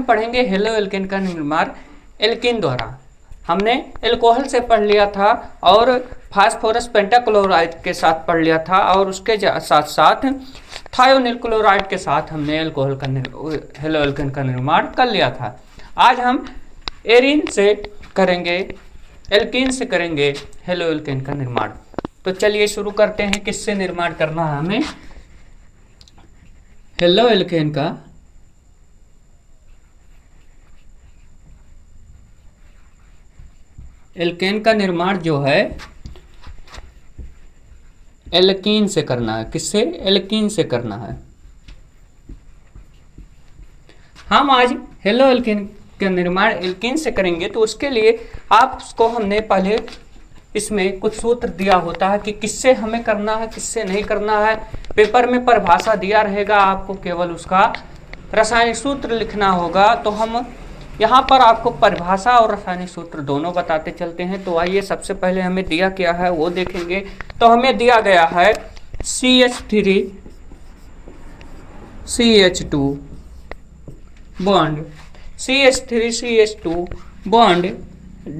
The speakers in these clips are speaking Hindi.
हम पढ़ेंगे हेलो एल्केन का निर्माण एल्कीन द्वारा। हमने एल्कोहल से पढ़ लिया था और फास्फोरस पेंटाक्लोराइड के साथ पढ़ लिया था और उसके साथ साथ थायोनिल क्लोराइड के साथ हमने एल्कोहल का हेलो एल्केन का निर्माण कर लिया था। आज हम एरीन से करेंगे, एल्कीन से करेंगे हेलो एल्केन का निर्माण। तो चलिए शुरू करते हैं। किससे निर्माण करना है हमें हेलो एल्केन का एल्केन का निर्माण जो है एल्कीन से करना है। किससे? एल्कीन से करना है। हम आज हेलो एल्केन का निर्माण एल्कीन से करेंगे, तो उसके लिए आपको हमने पहले इसमें कुछ सूत्र दिया होता है कि किससे हमें करना है, किससे नहीं करना है। पेपर में परिभाषा दिया रहेगा, आपको केवल उसका रासायनिक सूत्र लिखना होगा। तो हम यहाँ पर आपको परिभाषा और रासायनिक सूत्र दोनों बताते चलते हैं। तो आइए सबसे पहले हमें दिया क्या है वो देखेंगे। तो हमें दिया गया है CH3 CH2 bond, CH3 CH2 bond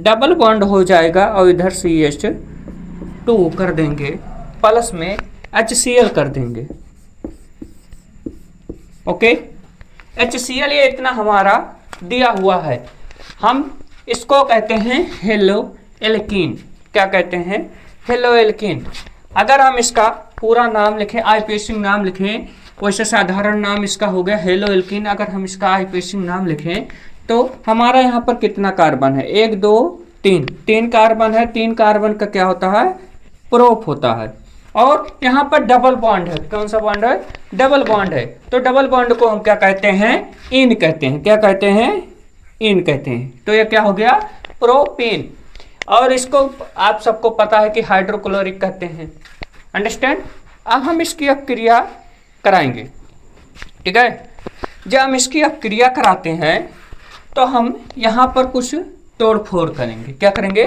double bond हो जाएगा और इधर CH2 कर देंगे, प्लस में HCl कर देंगे। ओके, HCl ये इतना हमारा दिया हुआ है। हम इसको कहते हैं हेलो एल्कीन। क्या कहते हैं? Hello alkene. अगर हम इसका पूरा नाम लिखें, आईपीएसिंग नाम लिखें, वैसे साधारण नाम इसका हो गया हेलो एल्कीन। अगर हम इसका आईपीएसिंग नाम लिखें तो हमारा यहाँ पर कितना कार्बन है? 1 2 3, 3 कार्बन है। 3 कार्बन का क्या होता है? प्रोप होता है। और यहाँ पर डबल बॉन्ड है। कौन सा बॉन्ड है? डबल बॉन्ड है। तो डबल बॉन्ड को हम क्या कहते हैं? इन कहते हैं। क्या कहते हैं? इन कहते हैं। तो ये क्या हो गया? प्रोपीन। और इसको आप सबको पता है कि हाइड्रोक्लोरिक कहते हैं। अंडरस्टैंड? अब हम इसकी अक्रिया कराएंगे। ठीक है, जब हम इसकी अक्रिया कराते हैं तो हम यहाँ पर कुछ तोड़ फोड़ करेंगे। क्या करेंगे?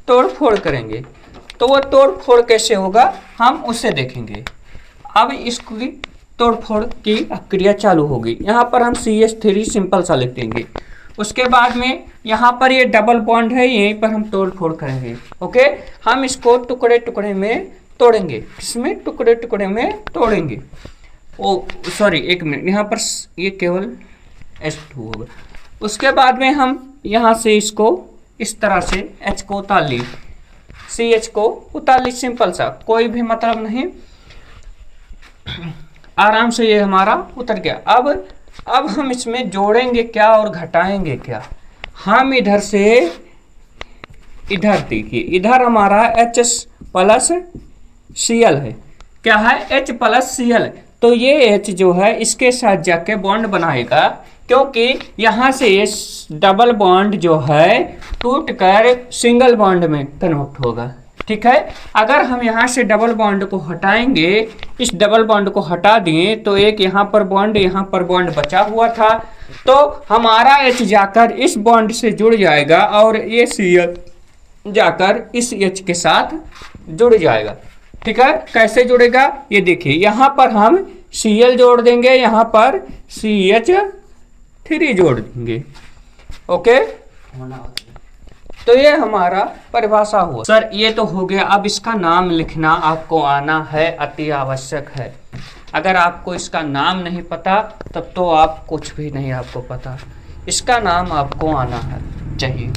तोड़ फोड़ करेंगे। तो वो तोड़ फोड़ कैसे होगा हम उससे देखेंगे। अब इसकी तोड़ फोड़ की क्रिया चालू होगी। यहाँ पर हम CH3 सिंपल सा लिख देंगे। उसके बाद में यहाँ पर ये डबल बॉन्ड है, यहीं पर हम तोड़ फोड़ करेंगे। ओके, हम इसको टुकड़े टुकड़े में तोड़ेंगे। किसमें? टुकड़े टुकड़े में तोड़ेंगे। ओ सॉरी, एक मिनट, यहाँ पर ये केवल H2 होगा। उसके बाद में हम यहाँ से इसको इस तरह से H को उतार ली, CH को उतार ली। सिंपल सा, कोई भी मतलब नहीं, आराम से ये हमारा उतर गया। अब हम इसमें जोड़ेंगे क्या और घटाएंगे क्या? हम इधर से इधर देखिए, इधर हमारा H प्लस Cl है। क्या है? H plus Cl। तो ये H जो है इसके साथ जाके बॉन्ड बनाएगा, क्योंकि यहाँ से ये डबल बॉन्ड जो है टूट कर सिंगल बॉन्ड में कन्वर्ट होगा। ठीक है, अगर हम यहाँ से डबल बॉन्ड को हटाएंगे, इस डबल बॉन्ड को हटा दिए तो एक यहाँ पर बॉन्ड बचा हुआ था, तो हमारा H जाकर इस बॉन्ड से जुड़ जाएगा और ये Cl जाकर इस H के साथ जुड़ जाएगा। ठीक है, कैसे जुड़ेगा ये देखिए। यहाँ पर हम Cl जोड़ देंगे, यहाँ पर CH3 जोड़ देंगे। ओके, तो ये हमारा परिभाषा हुआ। सर ये तो हो गया। अब इसका नाम लिखना आपको आना है, अति आवश्यक है। अगर आपको इसका नाम नहीं पता तब तो आप कुछ भी नहीं आपको पता। इसका नाम आपको आना है चाहिए।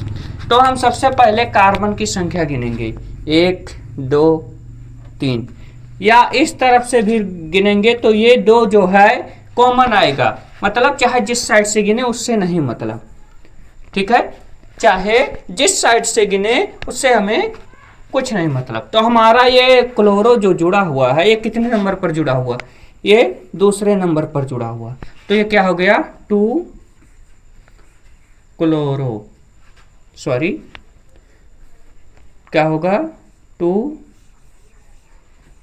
तो हम सबसे पहले कार्बन की संख्या गिनेंगे, 1 2 3, या इस तरफ से भी गिनेंगे तो ये 2 जो है कॉमन आएगा, मतलब चाहे जिस साइड से गिने उससे नहीं मतलब। ठीक है, चाहे जिस साइड से गिने उससे हमें कुछ नहीं मतलब। तो हमारा ये क्लोरो जो जुड़ा हुआ है, ये कितने नंबर पर जुड़ा हुआ? ये दूसरे नंबर पर जुड़ा हुआ। तो ये क्या हो गया? 2 क्लोरो, सॉरी क्या होगा? 2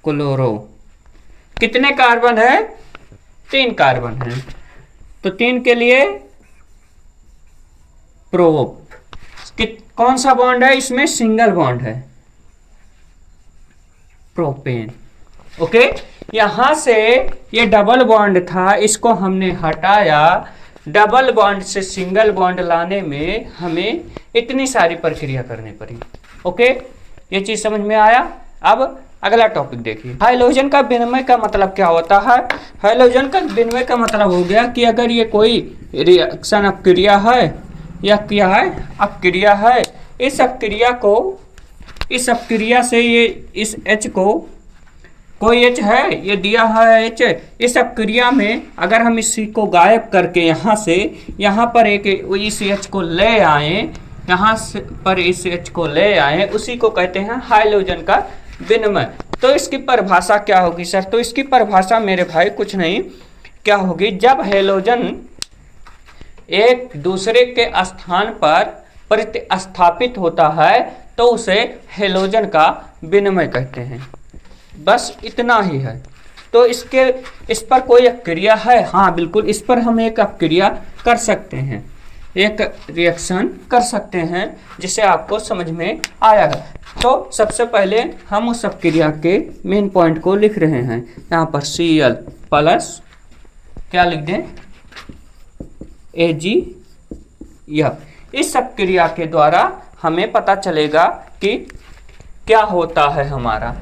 क्लोरो। कितने कार्बन है? 3 कार्बन है। तो 3 के लिए प्रोप। कौन सा बॉन्ड है इसमें? सिंगल बॉन्ड है, प्रोपेन। ओके, यहां से ये डबल बॉन्ड था, इसको हमने हटाया डबल बॉन्ड से सिंगल बॉन्ड लाने में हमें इतनी सारी प्रक्रिया करनी पड़ी। ओके, ये चीज समझ में आया। अब अगला टॉपिक देखिए, हाइड्रोजन का विनिमय का मतलब क्या होता है। हाइड्रोजन का विनिमय का मतलब हो गया कि अगर ये कोई रिएक्शन अपक्रिया है या क्या है, अपक्रिया है, इस अपक्रिया से ये इस H को, कोई H है, ये दिया है H, इस अपक्रिया में अगर हम इसी को गायब करके यहाँ से यहाँ पर एक इस H को ले आए, यहाँ से पर इस H को ले आए, उसी को कहते हैं हाइड्रोजन का विनिमय। तो इसकी परिभाषा क्या होगी सर? तो इसकी परिभाषा मेरे भाई कुछ नहीं, क्या होगी, जब हाइड्रोजन एक दूसरे के स्थान पर प्रतिस्थापित होता है तो उसे हाइड्रोजन का विनिमय कहते हैं। बस इतना ही है। तो इस पर कोई अपक्रिया है? हाँ बिल्कुल, इस पर हम एक अपक्रिया कर सकते हैं, एक रिएक्शन कर सकते हैं, जिसे आपको समझ में आया है। तो सबसे पहले हम उस अपक्रिया के मेन पॉइंट को लिख रहे हैं। यहाँ पर Cl प्लस क्या लिख दें, AgF। इस अपक्रिया के द्वारा हमें पता चलेगा कि क्या होता है हमारा।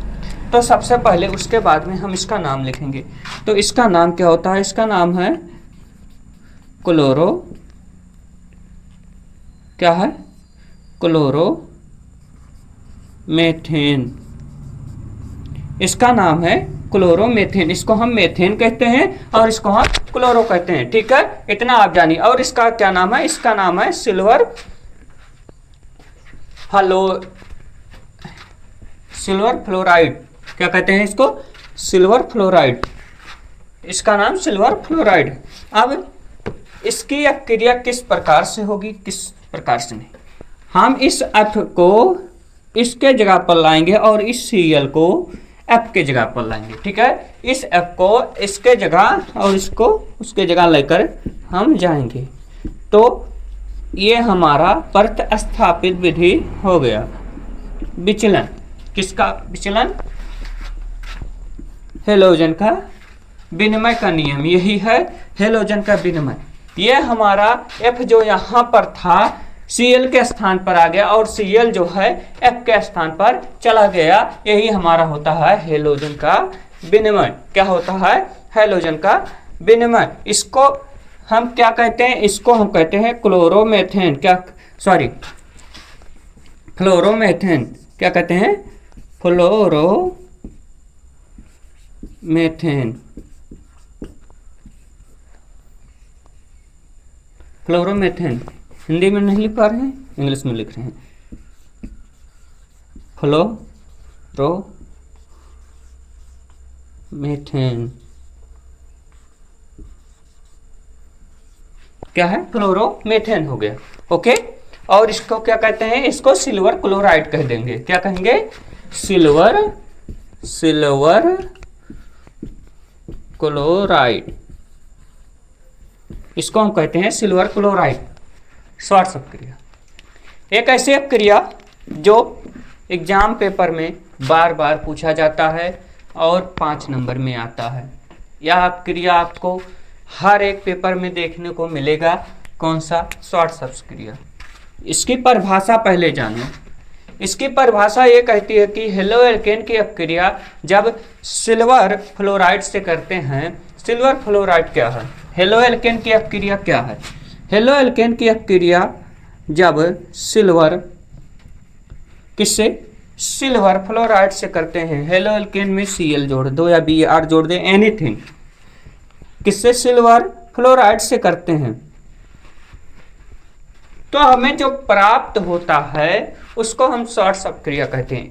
तो सबसे पहले उसके बाद में हम इसका नाम लिखेंगे। तो इसका नाम क्या होता है? इसका नाम है क्लोरो, क्या है, क्लोरोमेथेन। इसका नाम है क्लोरोमेथेन। इसको हम मेथेन कहते हैं और इसको हम क्लोरो कहते हैं। ठीक है, इतना आप जानिए। और इसका क्या नाम है? इसका नाम है सिल्वर फ्लोराइड। क्या कहते हैं इसको? Silver fluoride. इसका नाम सिल्वर फ्लोराइड। अब इसकी अपक्रिया किस प्रकार से होगी, किस प्रकार से नहीं, हम इस F को इसके जगह पर लाएंगे और इस Cl को F के जगह पर लाएंगे। ठीक है, इस F को इसके जगह और इसको उसके जगह लेकर हम जाएंगे। तो ये हमारा प्रतिस्थापित विधि हो गया। विचलन, किसका विचलन? हाइड्रोजन का विनिमय का नियम यही है, हाइड्रोजन का विनिमय। ये हमारा F जो यहाँ पर था Cl के स्थान पर आ गया और Cl जो है F के स्थान पर चला गया। यही हमारा होता है हाइड्रोजन का विनिमय। क्या होता है? हाइड्रोजन का विनिमय। इसको हम क्या कहते हैं? इसको हम कहते हैं क्लोरोमेथेन। फ्लोरोमेथेन। क्या कहते हैं? फ्लोरोमेथेन। हिंदी में नहीं लिख पा रहे हैं, इंग्लिश में लिख रहे हैं। फ्लोरोमेथेन क्या है? क्लोरोमेथेन हो गया। ओके, और इसको क्या कहते हैं? इसको सिल्वर क्लोराइड कह देंगे। क्या कहेंगे? Silver chloride. इसको हम कहते हैं सिल्वर क्लोराइड। श्वार्ट्ज अपक्रिया एक ऐसी अपक्रिया जो एग्जाम पेपर में बार बार पूछा जाता है और 5 नंबर में आता है। यह अपक्रिया आपको हर एक पेपर में देखने को मिलेगा। कौन सा? श्वार्ट्ज अपक्रिया। इसकी परिभाषा पहले जानो। इसकी परिभाषा ये कहती है कि हेलो एल्केन की अपक्रिया जब सिल्वर फ्लोराइड से करते हैं। सिल्वर फ्लोराइड क्या है? हेलो एल्केन की अपक्रिया क्या है? हेलो एल्केन की अपक्रिया जब सिल्वर किससे? सिल्वर फ्लोराइड से करते हैं। हेलो एल्केन में Cl जोड़ दो या Br जोड़ दे, एनीथिंग। किससे? सिल्वर फ्लोराइड से करते हैं। तो हमें जो प्राप्त होता है उसको हम श्वार्ट्ज अपक्रिया कहते हैं।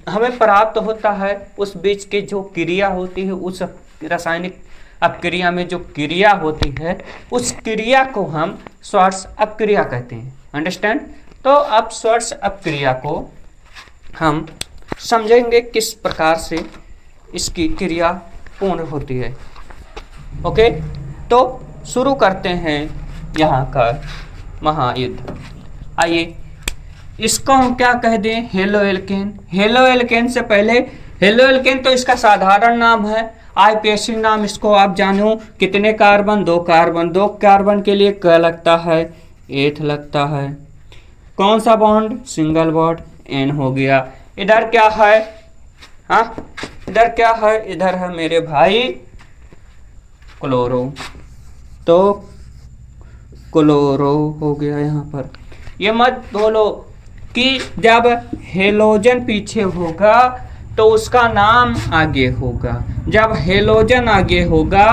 हमें प्राप्त होता है उस बीच की जो क्रिया होती है, उस रासायनिक अपक्रिया में जो क्रिया होती है उस क्रिया को हम श्वार्ट्ज अपक्रिया कहते हैं। अंडरस्टैंड? तो अब श्वार्ट्ज अपक्रिया को हम समझेंगे किस प्रकार से इसकी क्रिया पूर्ण होती है। ओके, तो शुरू करते हैं यहाँ का महायुद्ध। आइए, इसको हम क्या कह दें? Halo alkane. हेलो एल्केन से पहले, हेलो एल्केन तो इसका साधारण नाम है आईपीएससी नाम इसको आप जानो, कितने कार्बन, 2 कार्बन, 2 कार्बन के लिए क्या लगता है, एथ लगता है। कौन सा बॉन्ड, सिंगल बॉन्ड, एन हो गया। इधर क्या है, हाँ इधर क्या है, इधर है मेरे भाई क्लोरो, तो क्लोरो हो गया यहाँ पर। ये मत बोलो कि जब हेलोजन पीछे होगा तो उसका नाम आगे होगा, जब हेलोजन आगे होगा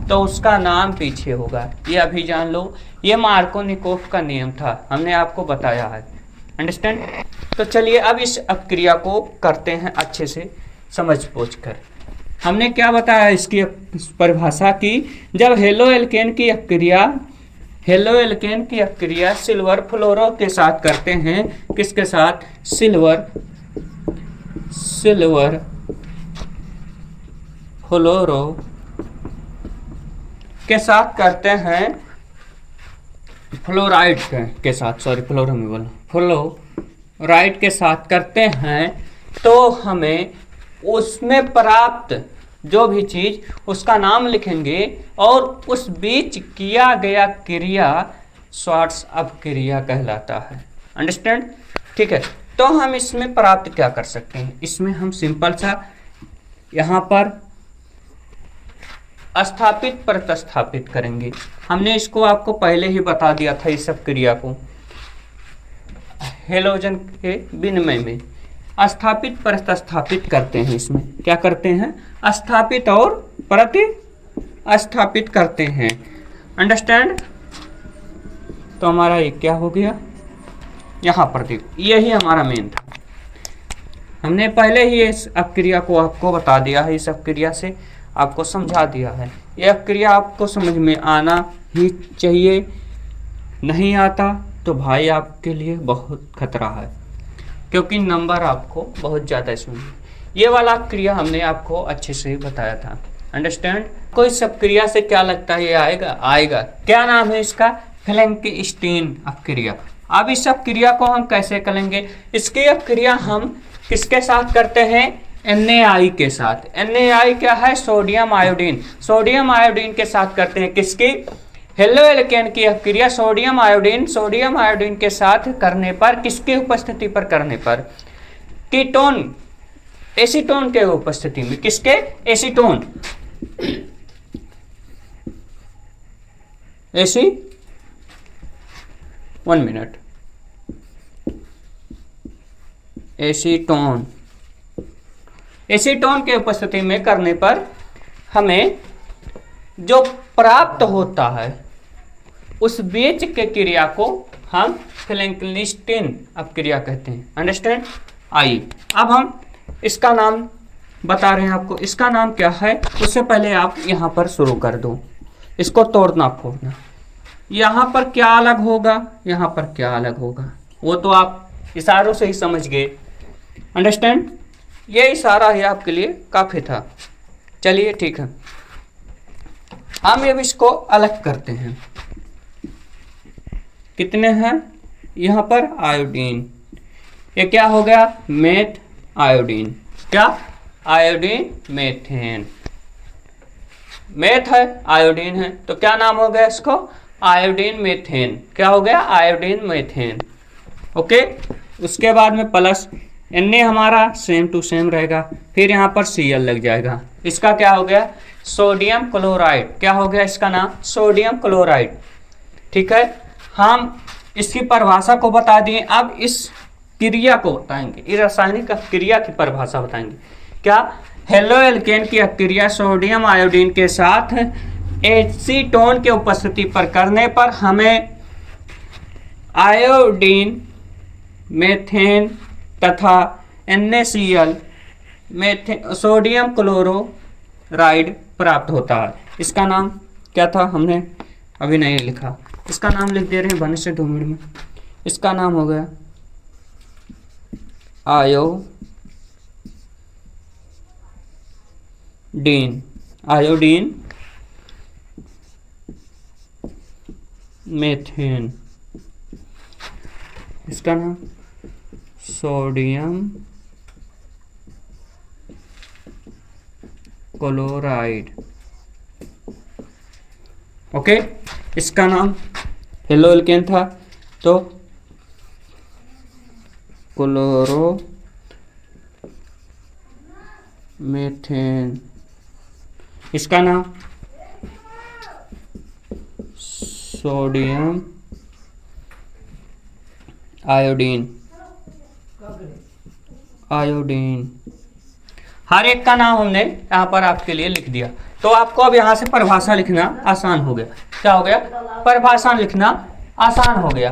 तो उसका नाम पीछे होगा। ये अभी जान लो, ये मार्कोनिकोफ का नियम था, हमने आपको बताया है। अंडरस्टैंड। तो चलिए अब इस अपक्रिया को करते हैं अच्छे से समझ बूझ कर। हमने क्या बताया इसकी परिभाषा की, जब हेलो एल्केन की अपक्रिया, हेलो एल्केन की अपक्रिया सिल्वर फ्लोरो के साथ करते हैं, किसके साथ, सिल्वर फ्लोरो के साथ करते हैं, फ्लोराइड के साथ, सॉरी फ्लोरो में बोला, फ्लोराइड के साथ करते हैं, तो हमें उसमें प्राप्त जो भी चीज उसका नाम लिखेंगे और उस बीच किया गया क्रिया श्वार्ट्ज अपक्रिया कहलाता है। अंडरस्टैंड। ठीक है, तो हम इसमें प्राप्त क्या कर सकते हैं, इसमें हम सिंपल सा यहां पर स्थापित प्रतिस्थापित करेंगे। हमने इसको आपको पहले ही बता दिया था, इस सब क्रिया को हेलोजन के विनिमय में स्थापित प्रतिस्थापित करते हैं। इसमें क्या करते हैं, स्थापित और प्रतिस्थापित करते हैं। अंडरस्टैंड। तो हमारा ये क्या हो गया, यहाँ पर देखो यही हमारा मेन था, हमने पहले ही इस अपक्रिया को आपको बता दिया है, इस अपक्रिया से आपको समझा दिया है। यह अपक्रिया आपको समझ में आना ही चाहिए, नहीं आता तो भाई आपके लिए बहुत खतरा है, क्योंकि नंबर आपको बहुत ज़्यादा इसमें। ये वाला क्रिया हमने आपको अच्छे से बताया था। अंडरस्टैंड। कोई सब क्रिया से क्या लगता है, ये आएगा। क्या नाम है इसका, फ्लैंकस्टीन अपक्रिया। अब इस अपक्रिया को हम कैसे करेंगे, इसकी अपक्रिया हम किसके साथ करते हैं, NaI के साथ। NaI क्या है, सोडियम आयोडीन, सोडियम आयोडीन के साथ करते हैं। किसकी, हेलो एल्केन की अपक्रिया सोडियम आयोडीन के साथ करने पर, किसकी उपस्थिति पर करने पर, कीटोन एसीटोन के उपस्थिति में, किसके, एसीटोन, एसी 1 मिनट, एसीटोन के उपस्थिति में करने पर हमें जो प्राप्त होता है उस बीच के क्रिया को हम फ्लैंकस्टीन अपक्रिया कहते हैं। अंडरस्टैंड। आइए अब हम इसका नाम बता रहे हैं आपको, इसका नाम क्या है, उससे पहले आप यहाँ पर शुरू कर दो, इसको तोड़ना फोड़ना। यहाँ पर क्या अलग होगा, यहाँ पर क्या अलग होगा, वो तो आप इशारों से ही समझ गए। अंडरस्टैंड। ये इशारा ही आपके लिए काफ़ी था। चलिए ठीक है, हम अब इसको अलग करते हैं। कितने हैं यहाँ पर, आयोडीन, ये क्या हो गया, मेथ आयोडीन, क्या, आयोडीन मेथेन, मेथ है आयोडीन है, तो क्या नाम हो गया इसको, आयोडीन मेथेन। क्या हो गया, आयोडीन मेथेन। ओके। उसके बाद में प्लस Na हमारा सेम टू सेम रहेगा, फिर यहाँ पर Cl लग जाएगा। इसका क्या हो गया, सोडियम क्लोराइड। क्या हो गया इसका नाम, सोडियम क्लोराइड। ठीक है, हम इसकी परिभाषा को बता दिए। अब इस क्रिया को बताएंगे, इस रासायनिक क्रिया की परिभाषा बताएंगे। क्या, हेलो एल्केन की क्रिया सोडियम आयोडीन के साथ एसीटोन के उपस्थिति पर करने पर हमें आयोडीन मेथेन तथा NaCl सोडियम क्लोराइड प्राप्त होता है। इसका नाम क्या था, हमने अभी नहीं लिखा, इसका नाम लिख दे रहे हैं 1 से 2 मिनट में। इसका नाम हो गया आयोडीन मेथेन। इसका नाम सोडियम क्लोराइड। ओके, इसका नाम हेलो एल्केन था, तो क्लोरोमीथेन। इसका नाम सोडियम आयोडीन। हर एक का नाम हमने यहाँ पर आपके लिए लिख दिया। तो आपको अब यहाँ से परिभाषा लिखना आसान हो गया। क्या हो गया? परिभाषा लिखना आसान हो गया।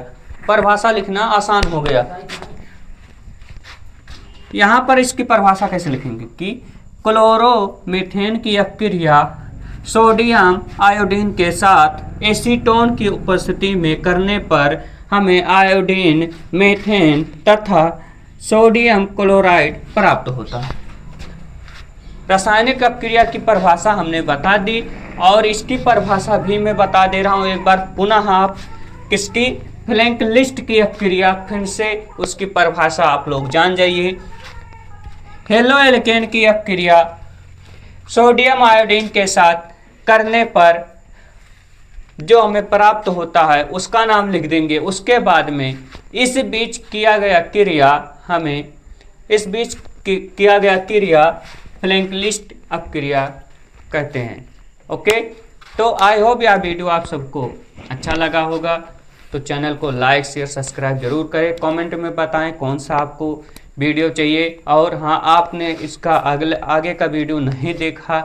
परिभाषा लिखना आसान हो गया। यहाँ पर इसकी परिभाषा कैसे लिखेंगे कि क्लोरोमीथेन की अपक्रिया सोडियम आयोडीन के साथ एसीटोन की उपस्थिति में करने पर हमें आयोडीन, मीथेन तथा सोडियम क्लोराइड प्राप्त होता है। रासायनिक अपक्रिया की परिभाषा हमने बता दी, और इसकी परिभाषा भी मैं बता दे रहा हूँ एक बार पुनः। आप किसकी? फ्लैंक लिस्ट की अपक्रिया, फिर से उसकी परिभाषा आप लोग जान जाइए। हेलो एल्केन की अपक्रिया सोडियम आयोडीन के साथ करने पर जो हमें प्राप्त होता है उसका नाम लिख देंगे। उसके बाद में इस बीच किया गया क्रिया हमें किया गया क्रिया फ्लैंक लिस्ट अपक्रिया कहते हैं। ओके, तो आई होप यह वीडियो आप सबको अच्छा लगा होगा। तो चैनल को लाइक, शेयर, सब्सक्राइब जरूर करें। कमेंट में बताएं कौन सा आपको वीडियो चाहिए। और हाँ, आपने इसका आगे का वीडियो नहीं देखा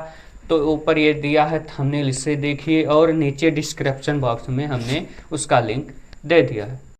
तो ऊपर ये दिया है थंबनेल, इससे देखिए, और नीचे डिस्क्रिप्शन बॉक्स में हमने उसका लिंक दे दिया है।